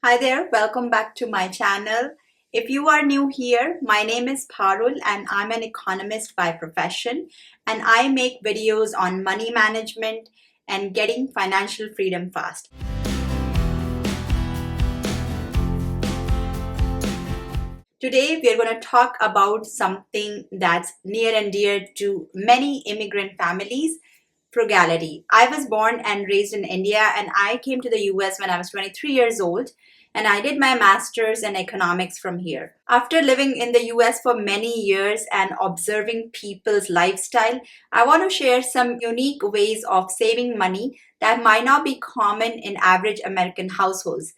Hi there, welcome back to my channel. If you are new here, my name is Parul and I'm an economist by profession, and I make videos on money management and getting financial freedom fast. Today we are going to talk about something that's near and dear to many immigrant families: frugality. I was born and raised in India, and I came to the US when I was 23 years old, and I did my master's in economics from here. After living in the US for many years and observing people's lifestyle, I want to share some unique ways of saving money that might not be common in average American households,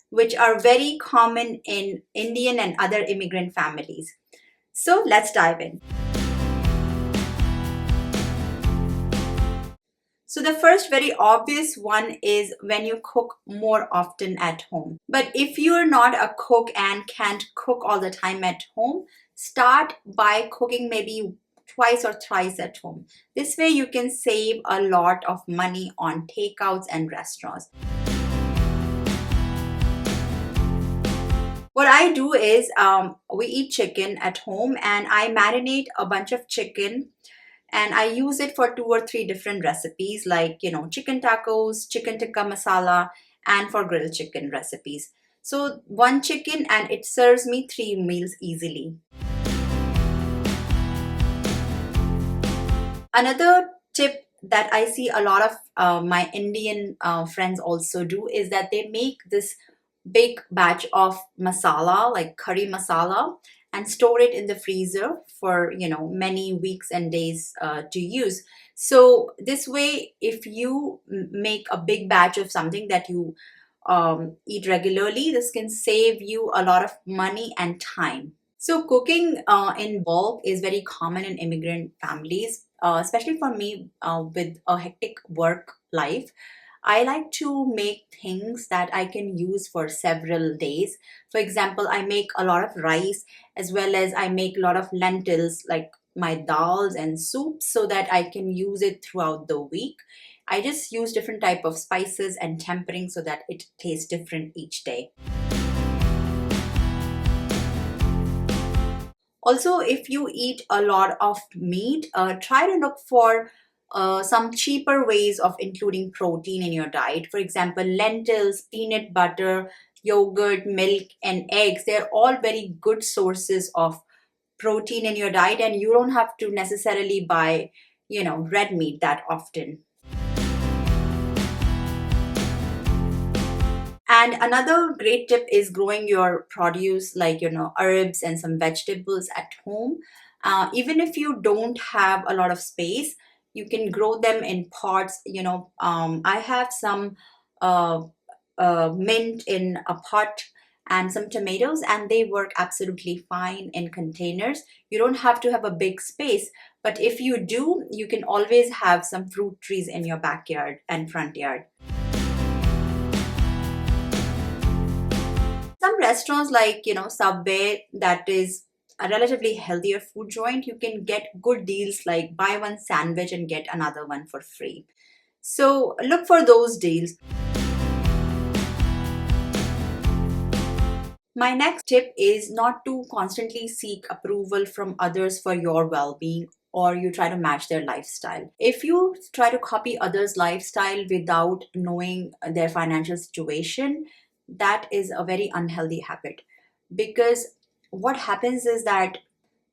which are very common in Indian and other immigrant families. So let's dive in. So the first very obvious one is when you cook more often at home. But if you're not a cook and can't cook all the time at home, start by cooking maybe twice or thrice at home. This way you can save a lot of money on takeouts and restaurants. What I do is we eat chicken at home, and I marinate a bunch of chicken, and I use it for two or three different recipes like, chicken tacos, chicken tikka masala, and for grilled chicken recipes. So one chicken and it serves me three meals easily. Another tip that I see a lot of my Indian friends also do is that they make this big batch of masala, like curry masala, and store it in the freezer for many weeks and days to use. So this way, if you make a big batch of something that you eat regularly, this can save you a lot of money and time. So cooking in bulk is very common in immigrant families, especially for me with a hectic work life. I like to make things that I can use for several days. For example, I make a lot of rice, as well as I make a lot of lentils, like my dals and soups, so that I can use it throughout the week. I just use different type of spices and tempering so that it tastes different each day. Also, if you eat a lot of meat, try to look for some cheaper ways of including protein in your diet. For example, lentils, peanut butter, yogurt, milk, and eggs. They're all very good sources of protein in your diet, and you don't have to necessarily buy, red meat that often. And another great tip is growing your produce, like herbs and some vegetables at home. Even if you don't have a lot of space, you can grow them in pots. I have some uh, mint in a pot and some tomatoes, and they work absolutely fine in containers. You don't have to have a big space, but if you do, you can always have some fruit trees in your backyard and front yard. Some restaurants like Subway, that is a relatively healthier food joint, you can get good deals like buy one sandwich and get another one for free. So look for those deals. My next tip is not to constantly seek approval from others for your well-being, or you try to match their lifestyle. If you try to copy others' lifestyle without knowing their financial situation, that is a very unhealthy habit, because what happens is that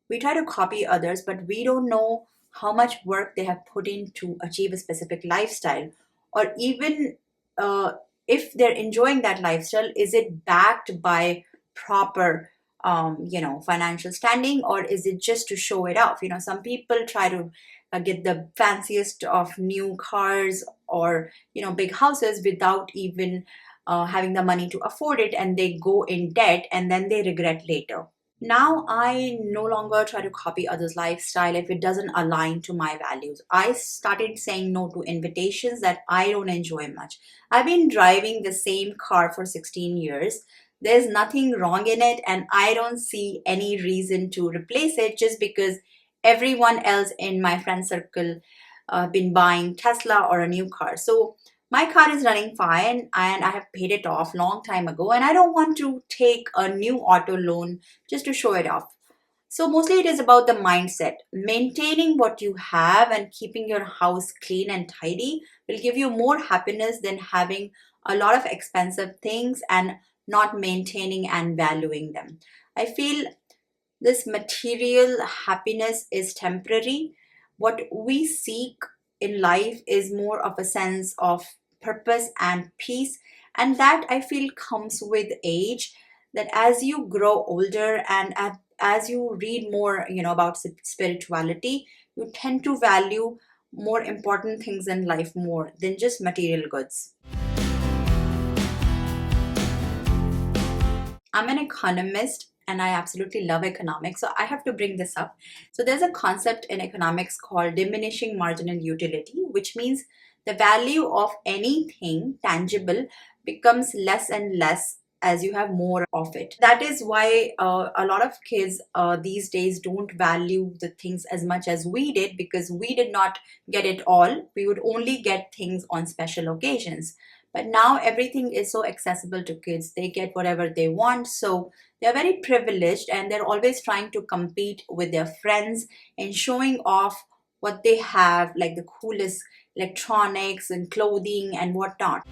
we try to copy others, but we don't know how much work they have put in to achieve a specific lifestyle, or even uh, if they're enjoying that lifestyle, is it backed by proper financial standing, or is it just to show it off? Some people try to get the fanciest of new cars, or big houses, without even having the money to afford it, and they go in debt and then they regret later. Now I no longer try to copy others' lifestyle if it doesn't align to my values. I started saying no to invitations that I don't enjoy much. I've been driving the same car for 16 years. There's nothing wrong in it, and I don't see any reason to replace it just because everyone else in my friend circle been buying Tesla or a new car. So My car is running fine and I have paid it off long time ago, and I don't want to take a new auto loan just to show it off. So mostly it is about the mindset. Maintaining what you have and keeping your house clean and tidy will give you more happiness than having a lot of expensive things and not maintaining and valuing them. I feel this material happiness is temporary. What we seek in life is more of a sense of purpose and peace, and that I feel comes with age. That as you grow older and as you read more, about spirituality, you tend to value more important things in life more than just material goods. I'm an economist and I absolutely love economics, so I have to bring this up. So, there's a concept in economics called diminishing marginal utility, which means the value of anything tangible becomes less and less as you have more of it. That is why a lot of kids these days don't value the things as much as we did, because we did not get it all. We would only get things on special occasions. But now everything is so accessible to kids. They get whatever they want. So they're very privileged and they're always trying to compete with their friends and showing off what they have, like the coolest electronics and clothing and whatnot.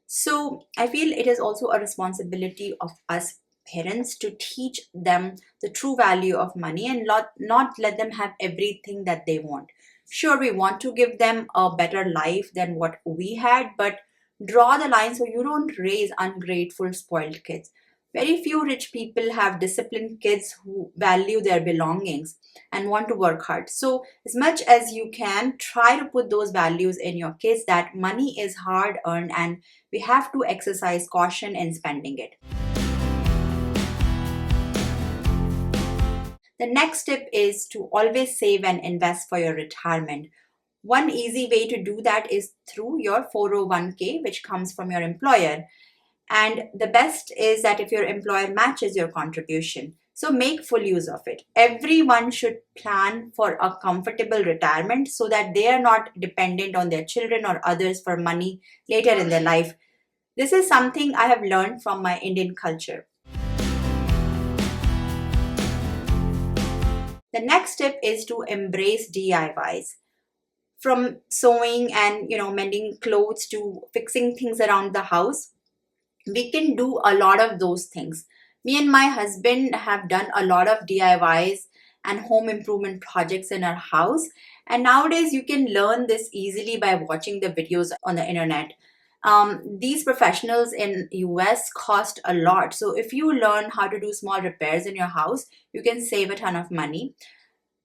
So I feel it is also a responsibility of us parents to teach them the true value of money and not let them have everything that they want. Sure, we want to give them a better life than what we had, but draw the line so you don't raise ungrateful, spoiled kids. Very few rich people have disciplined kids who value their belongings and want to work hard. So, as much as you can, try to put those values in your kids that money is hard earned and we have to exercise caution in spending it. The next tip is to always save and invest for your retirement. One easy way to do that is through your 401k, which comes from your employer. And the best is that if your employer matches your contribution. So make full use of it. Everyone should plan for a comfortable retirement so that they are not dependent on their children or others for money later in their life. This is something I have learned from my Indian culture. The next tip is to embrace DIYs. From sewing and mending clothes to fixing things around the house, we can do a lot of those things. Me and my husband have done a lot of DIYs and home improvement projects in our house. And nowadays, you can learn this easily by watching the videos on the internet. These professionals in US cost a lot. So if you learn how to do small repairs in your house, you can save a ton of money.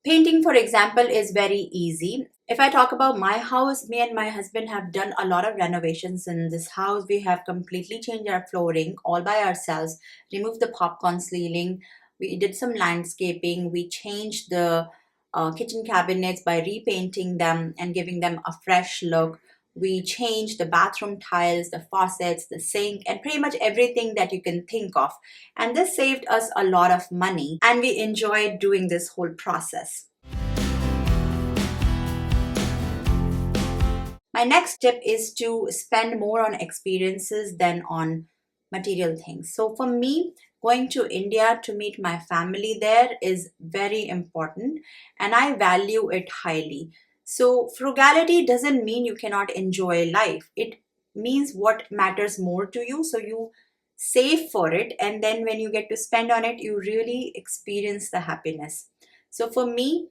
Painting, for example, is very easy. If I talk about my house, me and my husband have done a lot of renovations in this house. We have completely changed our flooring all by ourselves, removed the popcorn ceiling. We did some landscaping. We changed the kitchen cabinets by repainting them and giving them a fresh look. We changed the bathroom tiles, the faucets, the sink, and pretty much everything that you can think of. And this saved us a lot of money, and we enjoyed doing this whole process. My next tip is to spend more on experiences than on material things. So for me, going to India to meet my family there is very important and I value it highly. So frugality doesn't mean you cannot enjoy life. It means what matters more to you. So you save for it, and then when you get to spend on it, you really experience the happiness. So for me,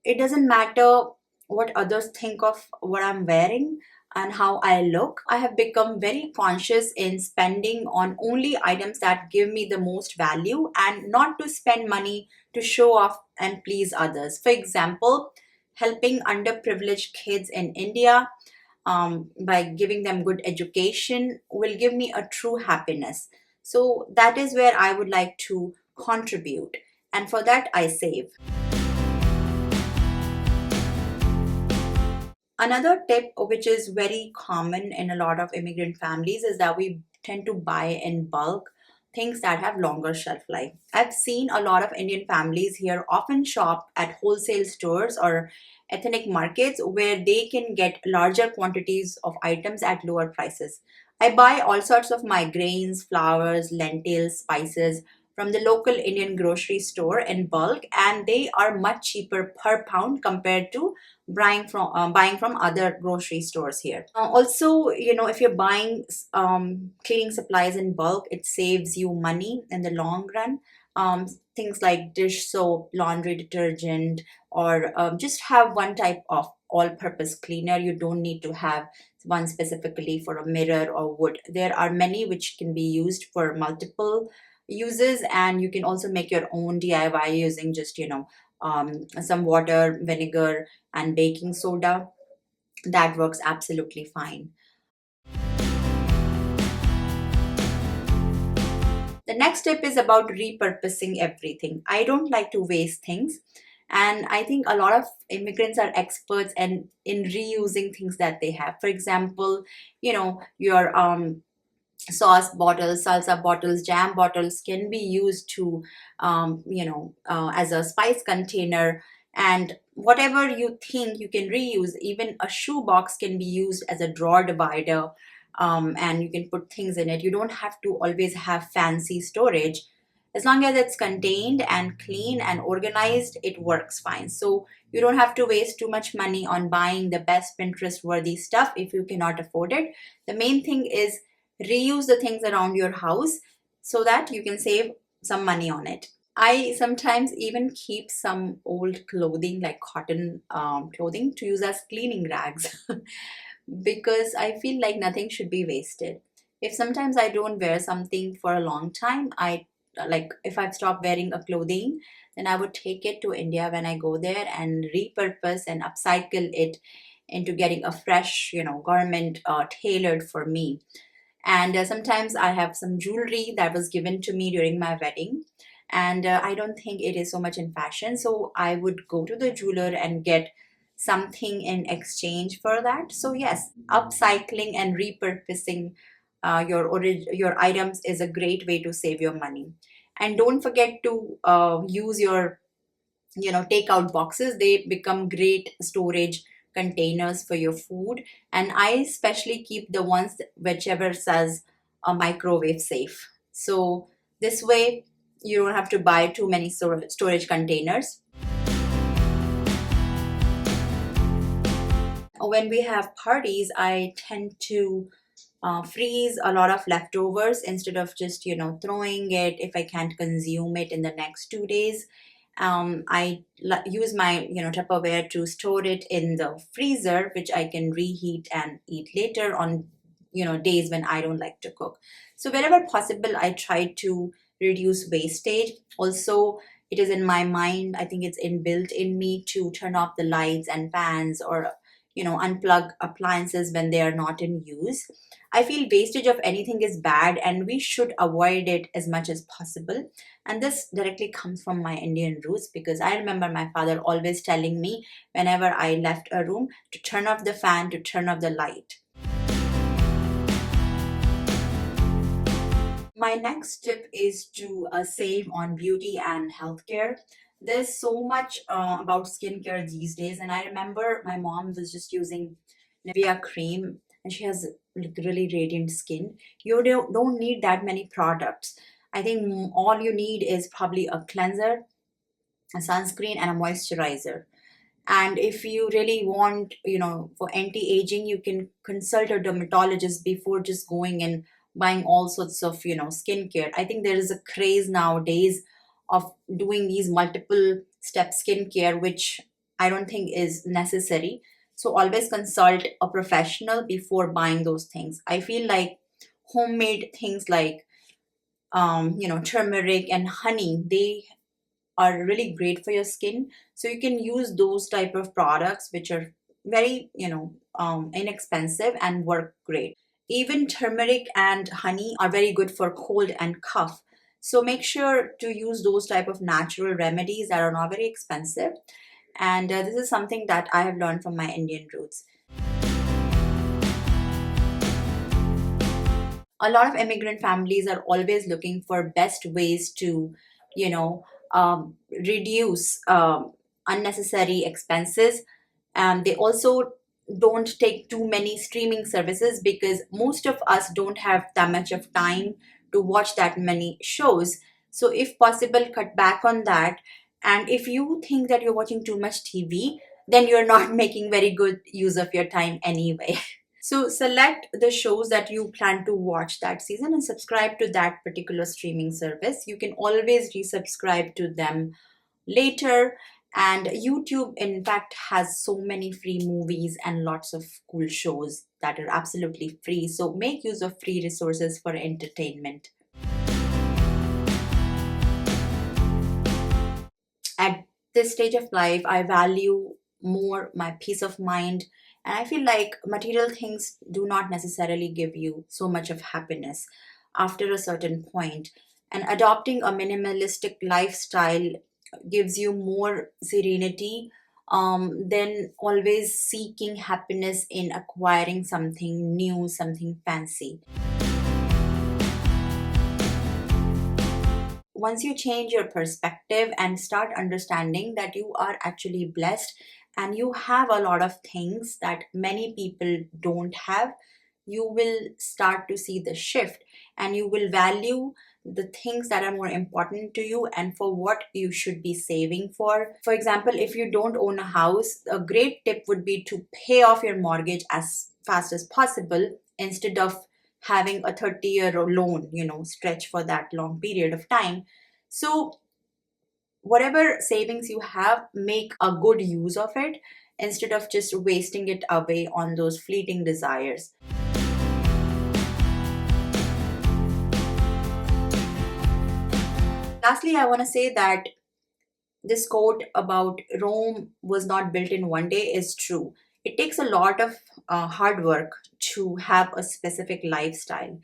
it doesn't matter what others think of what I'm wearing and how I look. I have become very conscious in spending on only items that give me the most value and not to spend money to show off and please others. For example, helping underprivileged kids in India by giving them good education will give me a true happiness. So that is where I would like to contribute. And for that, I save. Another tip, which is very common in a lot of immigrant families, is that we tend to buy in bulk things that have longer shelf life. I've seen a lot of Indian families here often shop at wholesale stores or ethnic markets where they can get larger quantities of items at lower prices. I buy all sorts of my grains, flours, lentils, spices from the local Indian grocery store in bulk, and they are much cheaper per pound compared to buying from other grocery stores here. Also, if you're buying cleaning supplies in bulk, it saves you money in the long run. Things like dish soap, laundry detergent, or just have one type of all-purpose cleaner. You don't need to have one specifically for a mirror or wood. There are many which can be used for multiple uses, and you can also make your own DIY using just some water, vinegar, and baking soda. That works absolutely fine. The next step is about repurposing everything. I don't like to waste things, and I think a lot of immigrants are experts in reusing things that they have. For example, your sauce bottles, salsa bottles, jam bottles can be used to, as a spice container. And whatever you think you can reuse, even a shoe box can be used as a drawer divider, and you can put things in it. You don't have to always have fancy storage. As long as it's contained and clean and organized, it works fine. So you don't have to waste too much money on buying the best Pinterest worthy stuff if you cannot afford it. The main thing is reuse the things around your house so that you can save some money on it. I sometimes even keep some old clothing, like cotton clothing, to use as cleaning rags because I feel like nothing should be wasted. If sometimes I don't wear something for a long time, I like if I've stopped wearing a clothing, then I would take it to India when I go there and repurpose and upcycle it into getting a fresh, garment tailored for me. And sometimes I have some jewelry that was given to me during my wedding, and I don't think it is so much in fashion, so I would go to the jeweler and get something in exchange for that. So yes, upcycling and repurposing your items is a great way to save your money. And don't forget to use your takeout boxes. They become great storage containers for your food, and I especially keep the ones whichever says a microwave safe. So this way you don't have to buy too many storage containers. When we have parties, I tend to freeze a lot of leftovers instead of just throwing it if I can't consume it in the next 2 days. Use my Tupperware to store it in the freezer, which I can reheat and eat later on days when I don't like to cook. So wherever possible, I try to reduce wastage. Also, it is in my mind, I think it's inbuilt in me to turn off the lights and fans, or unplug appliances when they are not in use. I feel wastage of anything is bad and we should avoid it as much as possible. And this directly comes from my Indian roots, because I remember my father always telling me whenever I left a room to turn off the fan, to turn off the light. My next tip is to save on beauty and healthcare. There's so much about skincare these days, and I remember my mom was just using Nivea cream, and she has like really radiant skin. You don't need that many products. I think all you need is probably a cleanser, a sunscreen, and a moisturizer. And if you really want, for anti-aging, you can consult a dermatologist before just going and buying all sorts of, skincare. I think there is a craze nowadays of doing these multiple step skincare, which I don't think is necessary. So always consult a professional before buying those things. I feel like homemade things like, turmeric and honey, they are really great for your skin. So you can use those type of products which are very inexpensive and work great. Even turmeric and honey are very good for cold and cough. So make sure to use those type of natural remedies that are not very expensive. And this is something that I have learned from my Indian roots. A lot of immigrant families are always looking for best ways to, reduce unnecessary expenses. And they also don't take too many streaming services because most of us don't have that much of time to watch that many shows. So if possible, cut back on that. And if you think that you're watching too much TV, then you're not making very good use of your time anyway. So select the shows that you plan to watch that season and subscribe to that particular streaming service. You can always resubscribe to them later. And YouTube, in fact, has so many free movies and lots of cool shows that are absolutely free. So make use of free resources for entertainment. At this stage of life, I value more my peace of mind. And I feel like material things do not necessarily give you so much of happiness after a certain point. And adopting a minimalistic lifestyle gives you more serenity than always seeking happiness in acquiring something new, something fancy. Once you change your perspective and start understanding that you are actually blessed and you have a lot of things that many people don't have, you will start to see the shift and you will value the things that are more important to you and for what you should be saving for. For example, if you don't own a house, a great tip would be to pay off your mortgage as fast as possible instead of having a 30-year loan, stretch for that long period of time. So whatever savings you have, make a good use of it instead of just wasting it away on those fleeting desires. Lastly, I want to say that this quote about Rome was not built in one day is true. It takes a lot of hard work to have a specific lifestyle.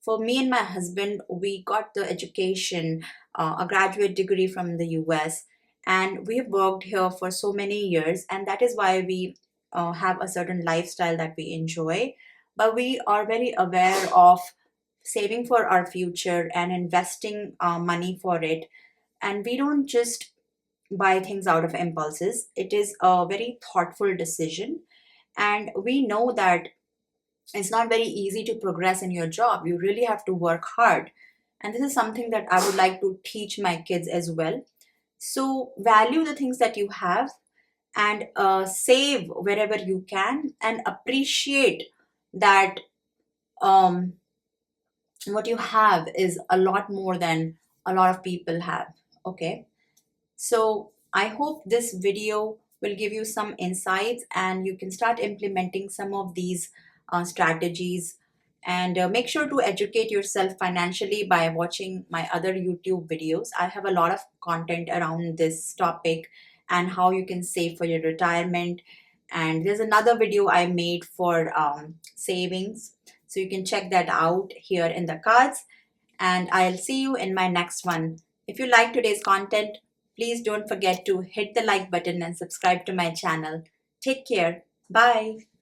For me and my husband, we got the education, a graduate degree from the US, and we've worked here for so many years, and that is why we have a certain lifestyle that we enjoy. But we are very aware of saving for our future and investing money for it. And we don't just buy things out of impulses, it is a very thoughtful decision. And we know that it's not very easy to progress in your job. You really have to work hard. And this is something that I would like to teach my kids as well. So, value the things that you have and save wherever you can and appreciate that um, what you have is a lot more than a lot of people have. Okay. So I hope this video will give you some insights and you can start implementing some of these strategies. And make sure to educate yourself financially by watching my other YouTube videos. I have a lot of content around this topic and how you can save for your retirement. And there's another video I made for savings. So you can check that out here in the cards. And I'll see you in my next one. If you like today's content, please don't forget to hit the like button and subscribe to my channel. Take care. Bye.